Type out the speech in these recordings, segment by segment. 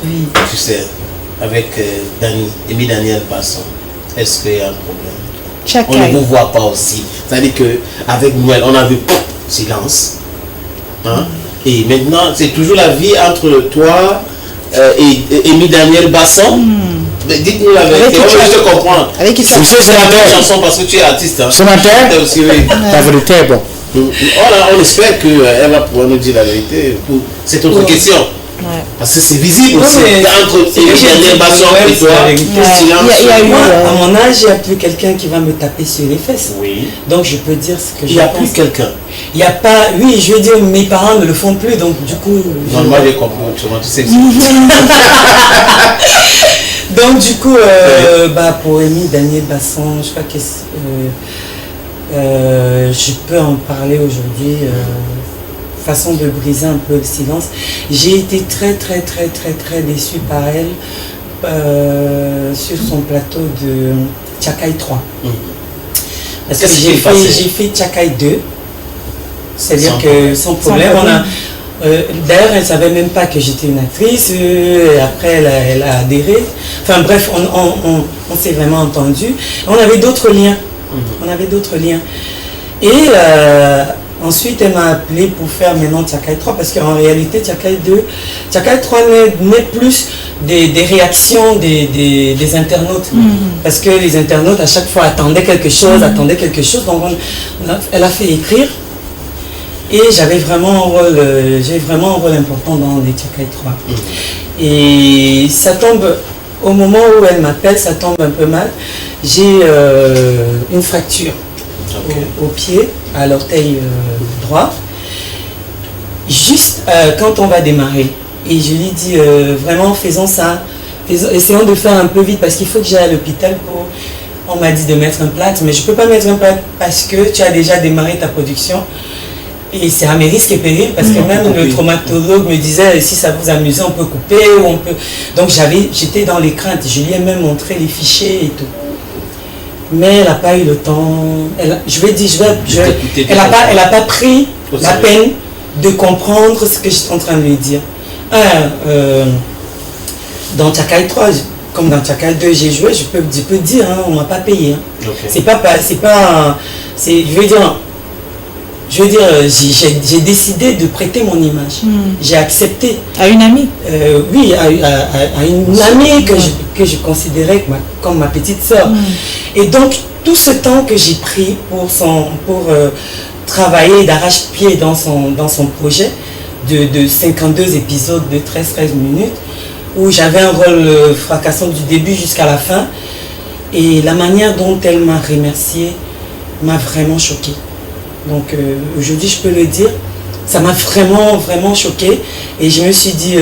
Oui. Tu sais, avec Amy Daniel Basson, est-ce qu'il y a un problème? On ne vous voit pas aussi. C'est-à-dire qu'avec Noël, on a vu silence. Hein? Et maintenant, c'est toujours la vie entre toi et Amy Daniel Basson. Dites-nous la vérité, je te comprends. Avec qui ça? C'est la même chanson parce que tu es artiste. Hein? Sénateur aussi, oui. La vérité est bon. On espère qu'elle va pouvoir nous dire la vérité. C'est autre question. Ouais. Parce que c'est visible aussi. Entre Daniel Basson et toi, à mon âge, il n'y a plus quelqu'un qui va me taper sur les fesses. Oui. Donc je peux dire ce que je pense. Il n'y a plus quelqu'un. Il n'y a pas. Oui, je veux dire, mes parents ne le font plus, donc du coup. Non, moi j'ai compris autrement, tu sais. Donc du coup, pour Amy Daniel Basson, je crois que je peux en parler aujourd'hui. Façon de briser un peu le silence. J'ai été très déçue par elle sur son plateau de Tchakai 3. Parce que j'ai fait Tchakai 2. C'est-à-dire que sans problème, d'ailleurs, elle ne savait même pas que j'étais une actrice. Après, elle a adhéré. Enfin bref, on s'est vraiment entendu. On avait d'autres liens. Et ensuite, elle m'a appelé pour faire maintenant Tchakai 3 parce qu'en réalité, Tchakai 2, Tchakai 3 n'est plus des réactions des internautes. Parce que les internautes, à chaque fois, attendaient quelque chose. Donc, elle a fait écrire. Et j'avais vraiment un rôle important dans les Tchakai 3. Et ça tombe, au moment où elle m'appelle, ça tombe un peu mal. J'ai une fracture. Au pied, à l'orteil droit, juste quand on va démarrer. Et je lui dis vraiment faisons ça, essayons de faire un peu vite parce qu'il faut que j'aille à l'hôpital pour... On m'a dit de mettre un plâtre, mais je ne peux pas mettre un plâtre parce que tu as déjà démarré ta production. Et c'est à mes risques et périls parce que même le traumatologue me disait si ça vous amuse, on peut couper ou on peut... Donc j'étais dans les craintes, je lui ai même montré les fichiers et tout. Mais elle n'a pas eu le temps. Elle n'a pas pris la peine de comprendre ce que je suis en train de lui dire. Dans Tchakai 3, comme dans Tchakai 2, j'ai joué, je peux dire, hein, on ne m'a pas payé. Hein. J'ai décidé de prêter mon image. J'ai accepté. À une amie? Oui, à une amie que je considérais comme ma petite sœur. Et donc, tout ce temps que j'ai pris pour travailler d'arrache-pied dans son projet de 52 épisodes de 13 minutes, où j'avais un rôle fracassant du début jusqu'à la fin, et la manière dont elle m'a remercié m'a vraiment choquée. Donc aujourd'hui je peux le dire, ça m'a vraiment choqué et je me suis dit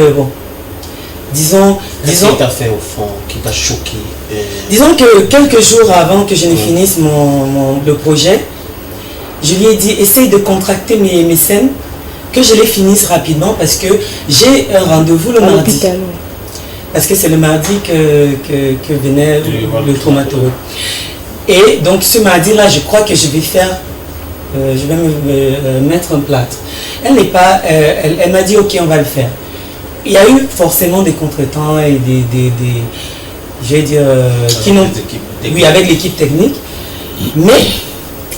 disons qu'est-ce qui t'a fait au fond, qui t'a choqué? Disons que quelques jours avant que je ne finisse le projet, je lui ai dit essaye de contracter mes scènes, que je les finisse rapidement parce que j'ai un rendez-vous le mardi. Parce que c'est le mardi que venait le traumatologue. Et donc ce mardi là je crois que je vais me mettre un plâtre. Elle m'a dit ok on va le faire. Il y a eu forcément des contretemps et je vais dire avec l'équipe technique, mais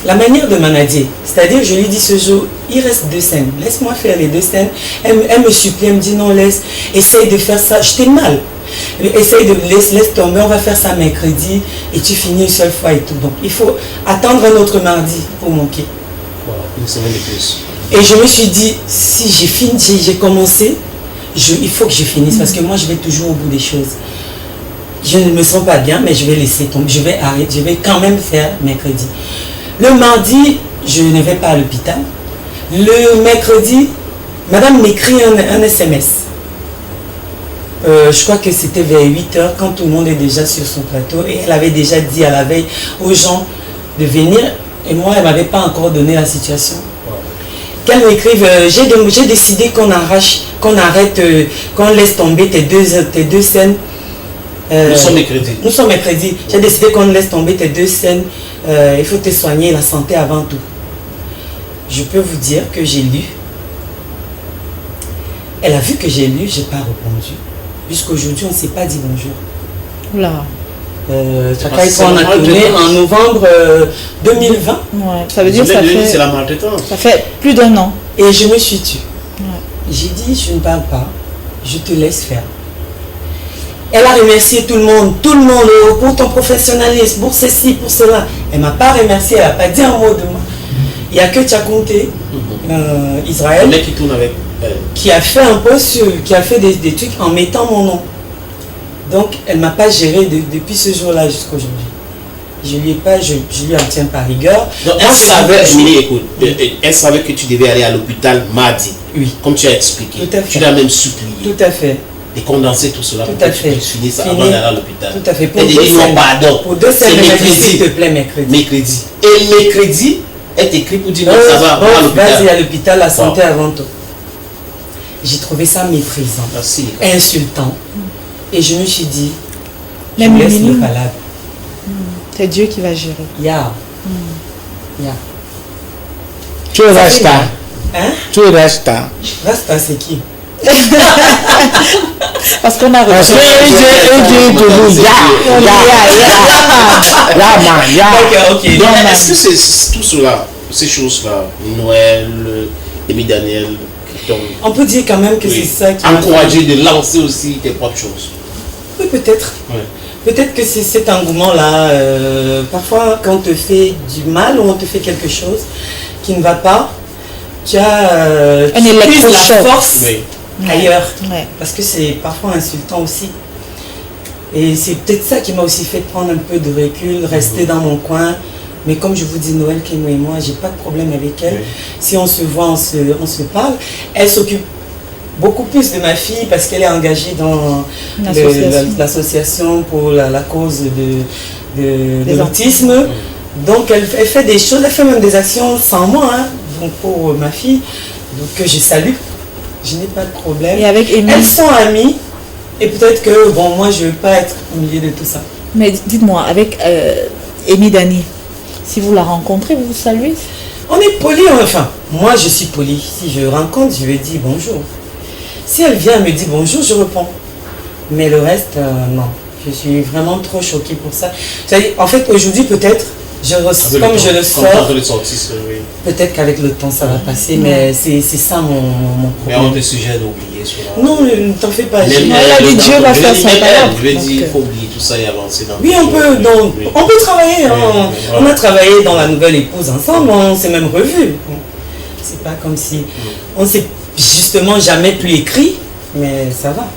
la manière de manager, c'est-à-dire je lui dis ce jour il reste 2 scènes, laisse-moi faire les 2 scènes. Elle me supplie, elle me dit non essaye de faire ça, j'étais mal, essaye de laisse tomber, on va faire ça mercredi et tu finis une seule fois et tout. Donc il faut attendre un autre mardi pour manquer. Une semaine de plus. Et je me suis dit, si j'ai commencé, il faut que je finisse parce que moi je vais toujours au bout des choses. Je ne me sens pas bien, mais je vais laisser tomber, je vais arrêter, je vais quand même faire mercredi. Le mardi, je ne vais pas à l'hôpital. Le mercredi, madame m'écrit un SMS. Je crois que c'était vers 8h quand tout le monde est déjà sur son plateau et elle avait déjà dit à la veille aux gens de venir. Et moi, elle ne m'avait pas encore donné la situation. Qu'elle m'écrive, j'ai décidé qu'on arrête, qu'on laisse tomber tes deux scènes. Nous sommes mercredi. J'ai décidé qu'on laisse tomber tes 2 scènes. Il faut te soigner, la santé avant tout. Je peux vous dire que j'ai lu. Elle a vu que j'ai lu, je n'ai pas répondu. Jusqu'aujourd'hui, on ne s'est pas dit bonjour. Oula. Chaka et toi, on a tourné en novembre 2020. Ouais. Ça veut dire que c'est la maltraitance. Ça fait plus d'1 an. Et je me suis tue. Ouais. J'ai dit, je ne parle pas, je te laisse faire. Elle a remercié tout le monde pour ton professionnalisme, pour ceci, pour cela. Elle ne m'a pas remercié, elle n'a pas dit un mot de moi. Il n'y a que Tchakounte, Israël, le mec qui tourne avec elle, qui a fait un post, qui a fait des trucs en mettant mon nom. Donc elle ne m'a pas géré depuis ce jour-là jusqu'à aujourd'hui. Je lui en tiens par rigueur. Donc elle savait que tu devais aller à l'hôpital mardi. Oui. Comme tu as expliqué. Tout à fait. Tu l'as même supplié. Tout à fait. De condenser tout cela tout pour à que fait. tu puisses finir ça avant d'aller à l'hôpital. Tout à fait. Elle dit non, pardon. Pour 2 semaines, s'il te plaît, mercredi. Et mercredi, elle t'écrit pour dire non, ça va, va à l'hôpital. Vas-y à l'hôpital, la santé avant tout. J'ai trouvé ça méprisant, insultant. Et je me suis dit, je laisse le palabre. C'est Dieu qui va gérer. Ya. Tu es Rasta. Hein? Tu es Rasta. Rasta, c'est qui? Parce qu'on a reçu. Ok. Est-ce que c'est tout cela, ces choses-là, Noël, Amy Daniel, on peut dire quand même que c'est ça qui encourager de lancer aussi tes propres choses. Oui, peut-être. Ouais. Peut-être que c'est cet engouement-là. Parfois, quand on te fait du mal ou on te fait quelque chose qui ne va pas, tu as la force ailleurs. Ouais. Parce que c'est parfois insultant aussi. Et c'est peut-être ça qui m'a aussi fait prendre un peu de recul, rester dans mon coin. Mais comme je vous dis, Noël, Keno et moi, j'ai pas de problème avec elle. Oui. Si on se voit, on se parle. Elle s'occupe beaucoup plus de ma fille parce qu'elle est engagée dans l'association pour la cause de l'autisme. Donc elle fait des choses, elle fait même des actions sans moi, hein, donc pour ma fille, donc que je salue. Je n'ai pas de problème. Et avec Amy, elles sont amies et peut-être que moi je ne veux pas être au milieu de tout ça. Mais dites-moi, avec Amy Dani, si vous la rencontrez, vous vous saluez? On est poli, enfin, moi je suis poli. Si je rencontre, je lui dis bonjour. Si elle vient me dire bonjour, je réponds. Mais le reste, non. Je suis vraiment trop choquée pour ça. En fait, aujourd'hui, peut-être, comme je le sors, peut-être qu'avec le temps, ça va passer, mais c'est ça mon problème. Mais on te sujet d'oublier cela. Non, ne t'en fais pas. Elle a dit Dieu va faire son palabre. Je vais dire, il faut oublier tout ça et avancer dans. Oui, on peut travailler. On a travaillé dans La Nouvelle Épouse ensemble, on s'est même revus. C'est pas comme si on s'est justement jamais plus écrit, mais ça va.